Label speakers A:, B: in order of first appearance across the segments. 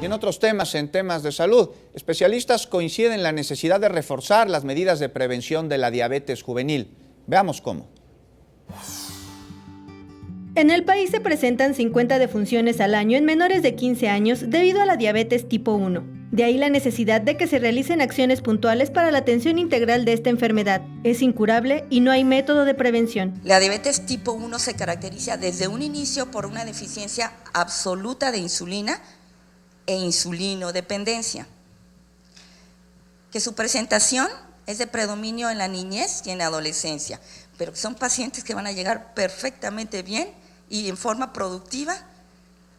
A: Y en otros temas, en temas de salud, especialistas coinciden en la necesidad de reforzar las medidas de prevención de la diabetes juvenil. Veamos cómo.
B: En el país se presentan 50 defunciones al año en menores de 15 años debido a la diabetes tipo 1. De ahí la necesidad de que se realicen acciones puntuales para la atención integral de esta enfermedad. Es incurable y no hay método de prevención.
C: La diabetes tipo 1 se caracteriza desde un inicio por una deficiencia absoluta de insulina e insulinodependencia, que su presentación es de predominio en la niñez y en la adolescencia, pero son pacientes que van a llegar perfectamente bien y en forma productiva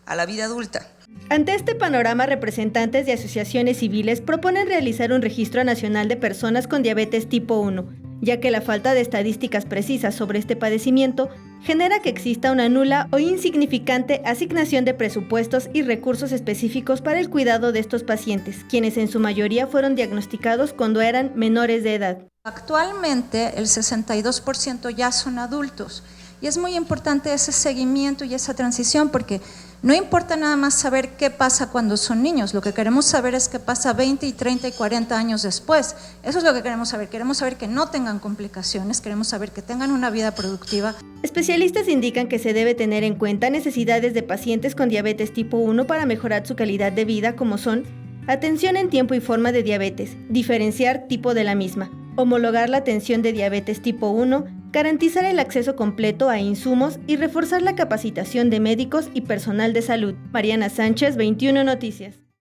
C: a la vida adulta.
B: Ante este panorama, representantes de asociaciones civiles proponen realizar un registro nacional de personas con diabetes tipo 1, ya que la falta de estadísticas precisas sobre este padecimiento genera que exista una nula o insignificante asignación de presupuestos y recursos específicos para el cuidado de estos pacientes, quienes en su mayoría fueron diagnosticados cuando eran menores de edad.
D: Actualmente el 62% ya son adultos y es muy importante ese seguimiento y esa transición porque no importa nada más saber qué pasa cuando son niños, lo que queremos saber es qué pasa 20 y 30 y 40 años después. Eso es lo que queremos saber que no tengan complicaciones, queremos saber que tengan una vida productiva.
B: Especialistas indican que se debe tener en cuenta necesidades de pacientes con diabetes tipo 1 para mejorar su calidad de vida, como son atención en tiempo y forma de diabetes, diferenciar tipo de la misma, homologar la atención de diabetes tipo 1, garantizar el acceso completo a insumos y reforzar la capacitación de médicos y personal de salud. Mariana Sánchez, 21 Noticias.